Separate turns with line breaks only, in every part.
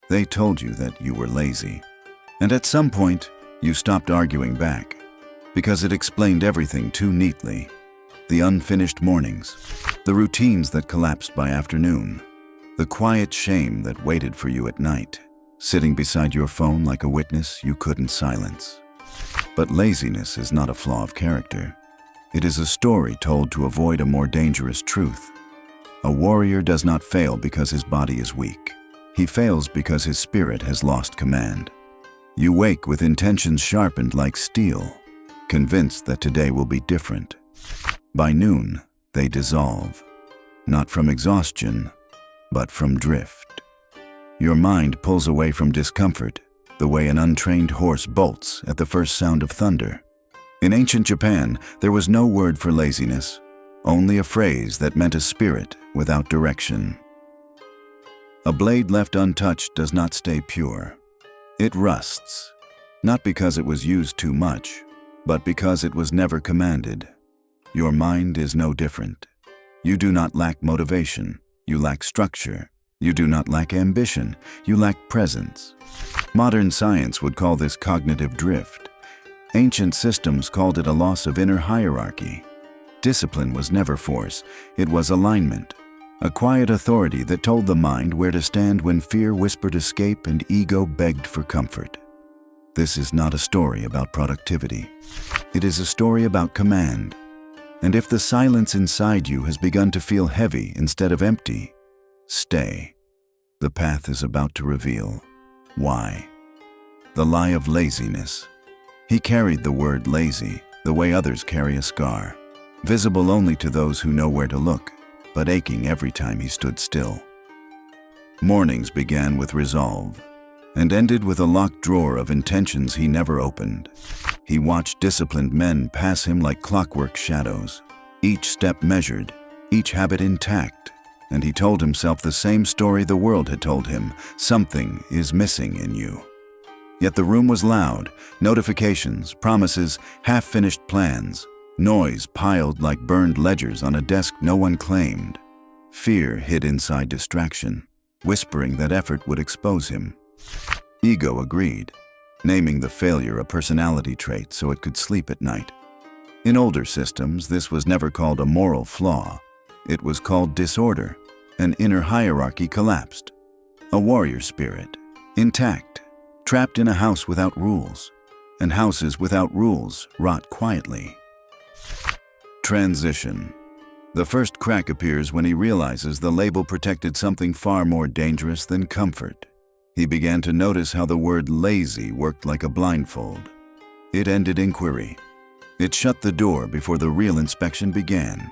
They told you that you were lazy. And at some point, you stopped arguing back, because it explained everything too neatly. The unfinished mornings, the routines that collapsed by afternoon, the quiet shame that waited for you at night, sitting beside your phone like a witness you couldn't silence. But laziness is not a flaw of character. It is a story told to avoid a more dangerous truth. A warrior does not fail because his body is weak. He fails because his spirit has lost command. You wake with intentions sharpened like steel, convinced that today will be different. By noon, they dissolve, not from exhaustion, but from drift. Your mind pulls away from discomfort, the way an untrained horse bolts at the first sound of thunder. In ancient Japan, there was no word for laziness, only a phrase that meant a spirit without direction. A blade left untouched does not stay pure. It rusts, not because it was used too much, but because it was never commanded. Your mind is no different. You do not lack motivation. You lack structure. You do not lack ambition. You lack presence. Modern science would call this cognitive drift. Ancient systems called it a loss of inner hierarchy. Discipline was never force. It was alignment. A quiet authority that told the mind where to stand when fear whispered escape and ego begged for comfort. This is not a story about productivity. It is a story about command. And if the silence inside you has begun to feel heavy instead of empty, stay. The path is about to reveal why. The lie of laziness. He carried the word lazy the way others carry a scar, visible only to those who know where to look, but aching every time he stood still. Mornings began with resolve and ended with a locked drawer of intentions he never opened. He watched disciplined men pass him like clockwork shadows, each step measured, each habit intact, and he told himself the same story the world had told him: something is missing in you. Yet the room was loud, notifications, promises, half-finished plans, noise piled like burned ledgers on a desk no one claimed. Fear hid inside distraction, whispering that effort would expose him. Ego agreed, naming the failure a personality trait so it could sleep at night. In older systems, this was never called a moral flaw. It was called disorder. An inner hierarchy collapsed. A warrior spirit, intact, trapped in a house without rules. And houses without rules rot quietly. Transition. The first crack appears when he realizes the label protected something far more dangerous than comfort. He began to notice how the word lazy worked like a blindfold. It ended inquiry. It shut the door before the real inspection began.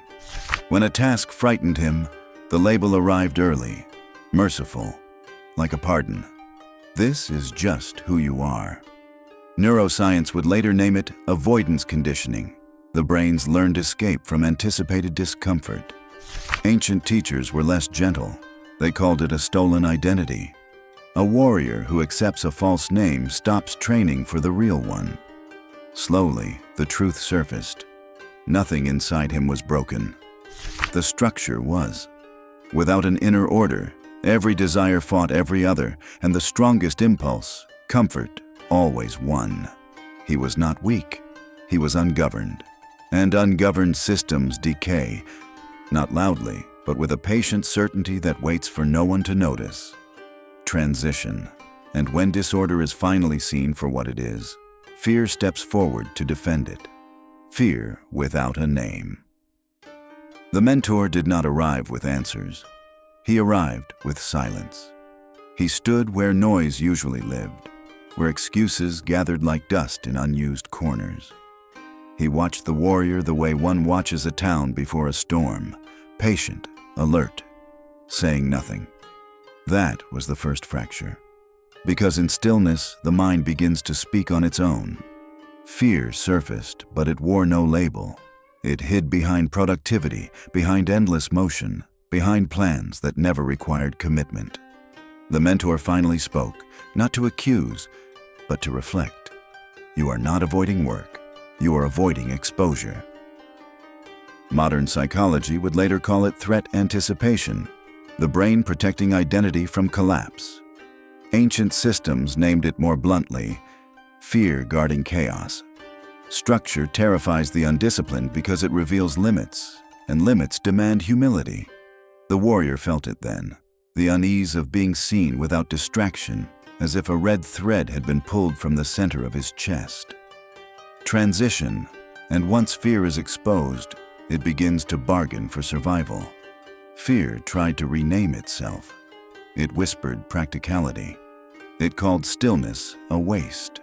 When a task frightened him, the label arrived early, merciful, like a pardon. This is just who you are. Neuroscience would later name it avoidance conditioning, the brain's learned escape from anticipated discomfort. Ancient teachers were less gentle. They called it a stolen identity. A warrior who accepts a false name stops training for the real one. Slowly, the truth surfaced. Nothing inside him was broken. The structure was. Without an inner order, every desire fought every other, and the strongest impulse, comfort, always won. He was not weak. He was ungoverned. And ungoverned systems decay, not loudly, but with a patient certainty that waits for no one to notice. Transition. And when disorder is finally seen for what it is, fear steps forward to defend it. Fear without a name. The mentor did not arrive with answers. He arrived with silence. He stood where noise usually lived, where excuses gathered like dust in unused corners. He watched the warrior the way one watches a town before a storm, patient, alert, saying nothing. That was the first fracture. Because in stillness, the mind begins to speak on its own. Fear surfaced, but it wore no label. It hid behind productivity, behind endless motion, behind plans that never required commitment. The mentor finally spoke, not to accuse, but to reflect. You are not avoiding work. You are avoiding exposure. Modern psychology would later call it threat anticipation, the brain protecting identity from collapse. Ancient systems named it more bluntly, fear guarding chaos. Structure terrifies the undisciplined because it reveals limits, and limits demand humility. The warrior felt it then, the unease of being seen without distraction, as if a red thread had been pulled from the center of his chest. Transition, and once fear is exposed, it begins to bargain for survival. Fear tried to rename itself. It whispered practicality. It called stillness a waste.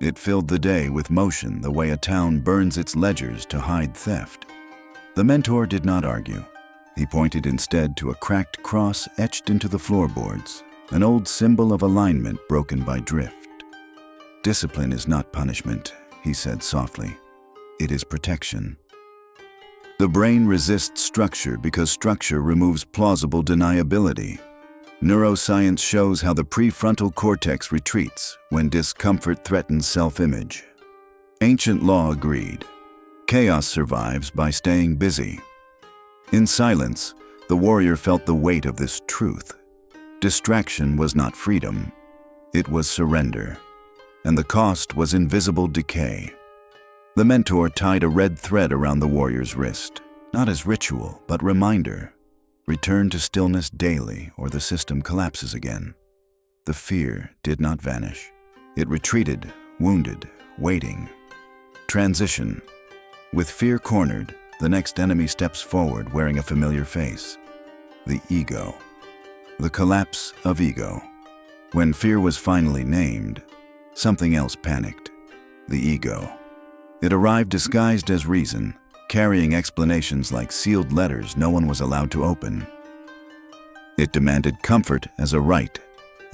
It filled the day with motion the way a town burns its ledgers to hide theft. The mentor did not argue. He pointed instead to a cracked cross etched into the floorboards, an old symbol of alignment broken by drift. "Discipline is not punishment," he said softly. "It is protection." The brain resists structure because structure removes plausible deniability. Neuroscience shows how the prefrontal cortex retreats when discomfort threatens self-image. Ancient law agreed. Chaos survives by staying busy. In silence, the warrior felt the weight of this truth. Distraction was not freedom. It was surrender. And the cost was invisible decay. The mentor tied a red thread around the warrior's wrist, not as ritual, but reminder. Return to stillness daily, or the system collapses again. The fear did not vanish. It retreated, wounded, waiting. Transition. With fear cornered, the next enemy steps forward wearing a familiar face. The ego. The collapse of ego. When fear was finally named, something else panicked. The ego. It arrived disguised as reason, carrying explanations like sealed letters no one was allowed to open. It demanded comfort as a right,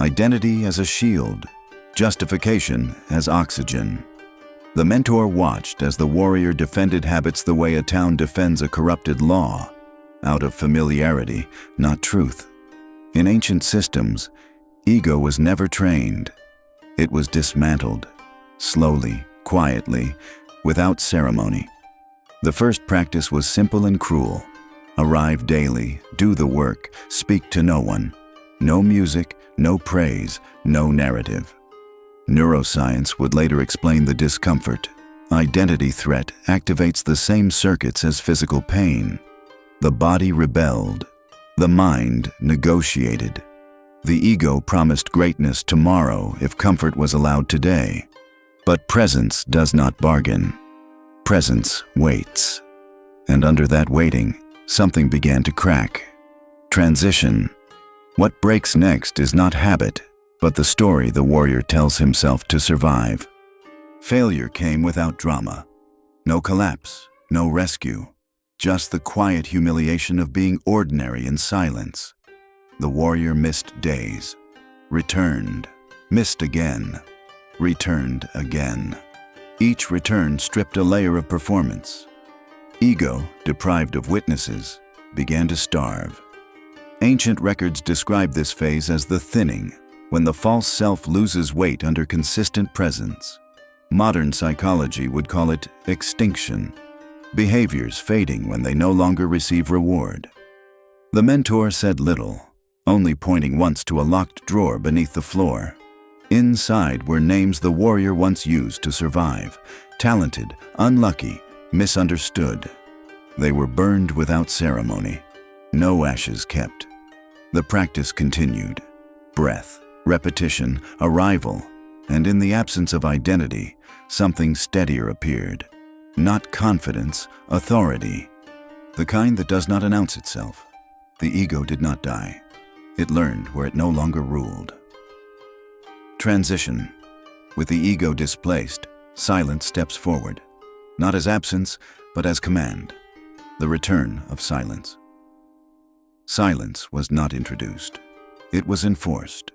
identity as a shield, justification as oxygen. The mentor watched as the warrior defended habits the way a town defends a corrupted law, out of familiarity, not truth. In ancient systems, ego was never trained. It was dismantled, slowly, quietly, without ceremony. The first practice was simple and cruel. Arrive daily, do the work, speak to no one. No music, no praise, no narrative. Neuroscience would later explain the discomfort. Identity threat activates the same circuits as physical pain. The body rebelled. The mind negotiated. The ego promised greatness tomorrow if comfort was allowed today. But presence does not bargain. Presence waits. And under that waiting, something began to crack. Transition. What breaks next is not habit, but the story the warrior tells himself to survive. Failure came without drama. No collapse, no rescue. Just the quiet humiliation of being ordinary in silence. The warrior missed days. Returned. Missed again. Returned again. Each return stripped a layer of performance. Ego, deprived of witnesses, began to starve. Ancient records describe this phase as the thinning, when the false self loses weight under consistent presence. Modern psychology would call it extinction, behaviors fading when they no longer receive reward. The mentor said little, only pointing once to a locked drawer beneath the floor. Inside were names the warrior once used to survive, talented, unlucky, misunderstood. They were burned without ceremony. No ashes kept. The practice continued. Breath, repetition, arrival, and in the absence of identity, something steadier appeared. Not confidence, authority. The kind that does not announce itself. The ego did not die. It learned where it no longer ruled. Transition. With the ego displaced, silence steps forward. Not as absence, but as command. The return of silence. Silence was not introduced. It was enforced.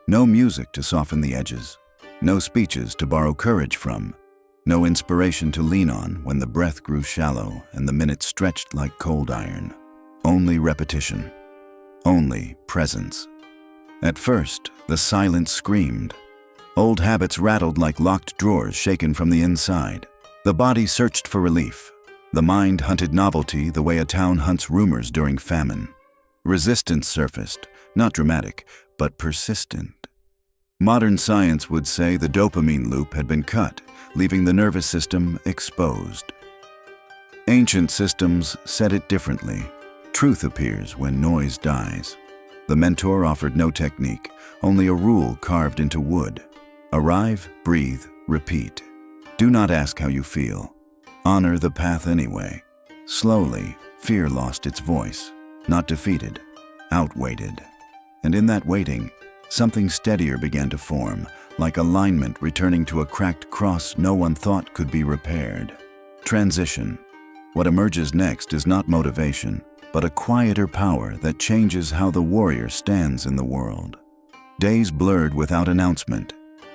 No music to soften the edges. No speeches to borrow courage from. No inspiration to lean on when the breath grew shallow and the minutes stretched like cold iron. Only repetition. Only presence. At first, the silence screamed. Old habits rattled like locked drawers shaken from the inside. The body searched for relief. The mind hunted novelty the way a town hunts rumors during famine. Resistance surfaced, not dramatic, but persistent. Modern science would say the dopamine loop had been cut, leaving the nervous system exposed. Ancient systems said it differently. Truth appears when noise dies. The mentor offered no technique, only a rule carved into wood. Arrive, breathe, repeat. Do not ask how you feel. Honor the path anyway. Slowly, fear lost its voice, not defeated, outweighted. And in that waiting, something steadier began to form, like alignment returning to a cracked cross no one thought could be repaired. Transition. What emerges next is not motivation, but a quieter power that changes how the warrior stands in the world. Days blurred without announcement.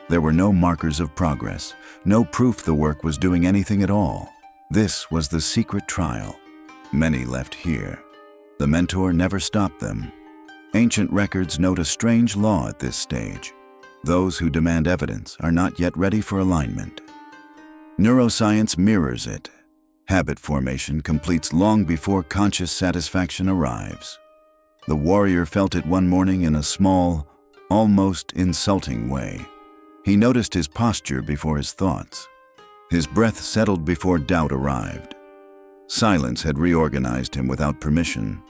There were no markers of progress, no proof the work was doing anything at all. This was the secret trial. Many left here. The mentor never stopped them. Ancient records note a strange law at this stage. Those who demand evidence are not yet ready for alignment. Neuroscience mirrors it. Habit formation completes long before conscious satisfaction arrives. The warrior felt it one morning in a small, almost insulting way. He noticed his posture before his thoughts. His breath settled before doubt arrived. Silence had reorganized him without permission.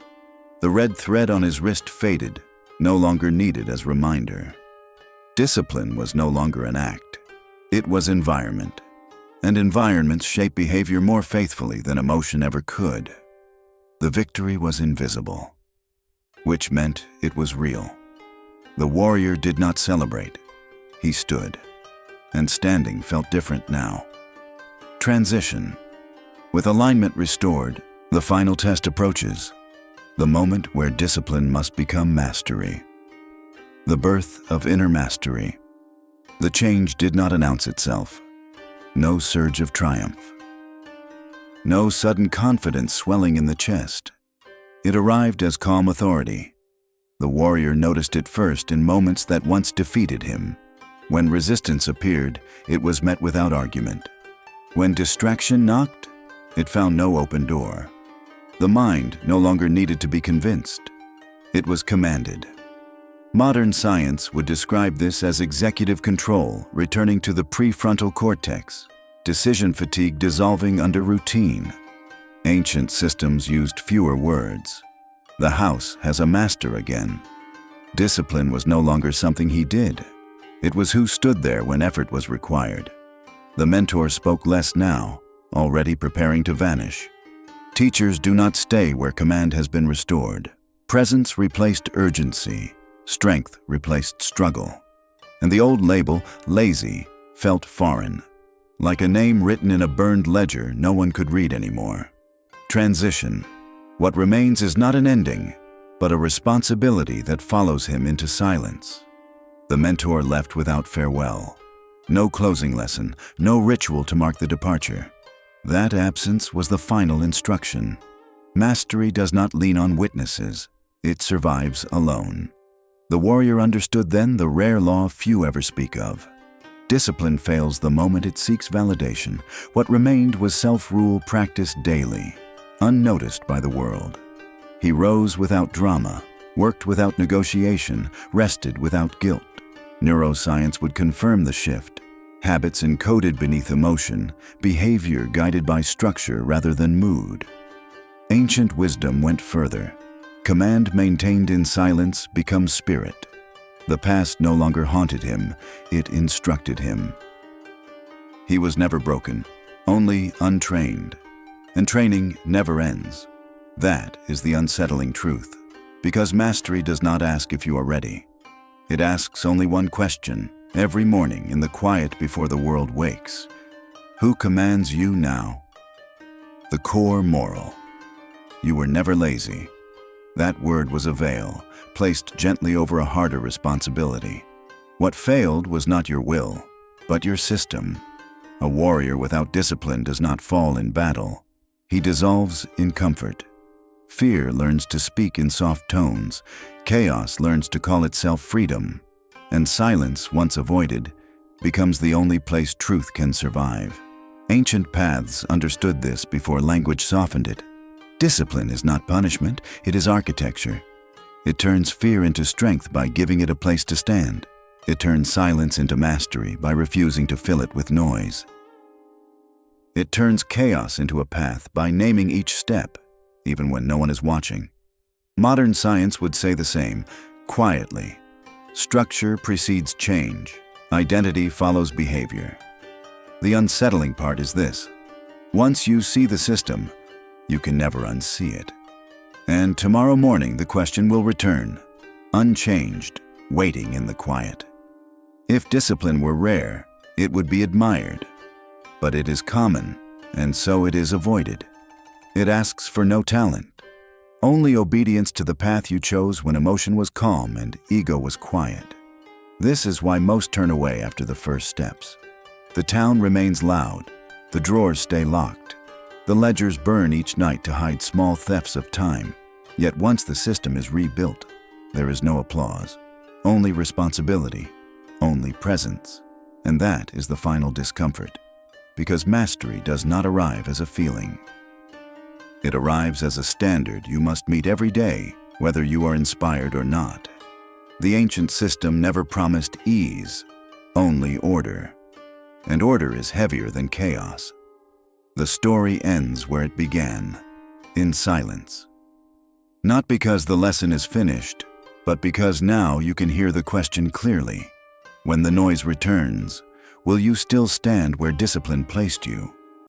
The red thread on his wrist faded, no longer needed as reminder. Discipline was no longer an act. It was environment. And environments shape behavior more faithfully than emotion ever could. The victory was invisible, which meant it was real. The warrior did not celebrate. He stood, and standing felt different now. Transition. With alignment restored, the final test approaches, the moment where discipline must become mastery. The birth of inner mastery. The change did not announce itself. No surge of triumph. No sudden confidence swelling in the chest. It arrived as calm authority. The warrior noticed it first in moments that once defeated him. When resistance appeared, it was met without argument. When distraction knocked, it found no open door. The mind no longer needed to be convinced. It was commanded. Modern science would describe this as executive control returning to the prefrontal cortex, decision fatigue dissolving under routine. Ancient systems used fewer words. The house has a master again. Discipline was no longer something he did. It was who stood there when effort was required. The mentor spoke less now, already preparing to vanish. Teachers do not stay where command has been restored. Presence replaced urgency. Strength replaced struggle. And the old label, lazy, felt foreign. Like a name written in a burned ledger no one could read anymore. Transition. What remains is not an ending, but a responsibility that follows him into silence. The mentor left without farewell. No closing lesson, no ritual to mark the departure. That absence was the final instruction. Mastery does not lean on witnesses. It survives alone. The warrior understood then the rare law few ever speak of. Discipline fails the moment it seeks validation. What remained was self-rule practiced daily, unnoticed by the world. He rose without drama, worked without negotiation, rested without guilt. Neuroscience would confirm the shift. Habits encoded beneath emotion, behavior guided by structure rather than mood. Ancient wisdom went further. Command maintained in silence becomes spirit. The past no longer haunted him, it instructed him. He was never broken, only untrained. And training never ends. That is the unsettling truth. Because mastery does not ask if you are ready. It asks only one question, every morning in the quiet before the world wakes. Who commands you now? The core moral. You were never lazy. That word was a veil, placed gently over a harder responsibility. What failed was not your will, but your system. A warrior without discipline does not fall in battle. He dissolves in comfort. Fear learns to speak in soft tones. Chaos learns to call itself freedom. And silence, once avoided, becomes the only place truth can survive. Ancient paths understood this before language softened it. Discipline is not punishment, it is architecture. It turns fear into strength by giving it a place to stand. It turns silence into mastery by refusing to fill it with noise. It turns chaos into a path by naming each step, even when no one is watching. Modern science would say the same, quietly. Structure precedes change. Identity follows behavior. The unsettling part is this. Once you see the system, you can never unsee it. And tomorrow morning the question will return, unchanged, waiting in the quiet. If discipline were rare, it would be admired. But it is common, and so it is avoided. It asks for no talent, only obedience to the path you chose when emotion was calm and ego was quiet. This is why most turn away after the first steps. The town remains loud, the drawers stay locked, the ledgers burn each night to hide small thefts of time. Yet once the system is rebuilt, there is no applause, only responsibility, only presence. And that is the final discomfort, because mastery does not arrive as a feeling. It arrives as a standard you must meet every day, whether you are inspired or not. The ancient system never promised ease, only order. And order is heavier than chaos. The story ends where it began, in silence. Not because the lesson is finished, but because now you can hear the question clearly. When the noise returns, will you still stand where discipline placed you?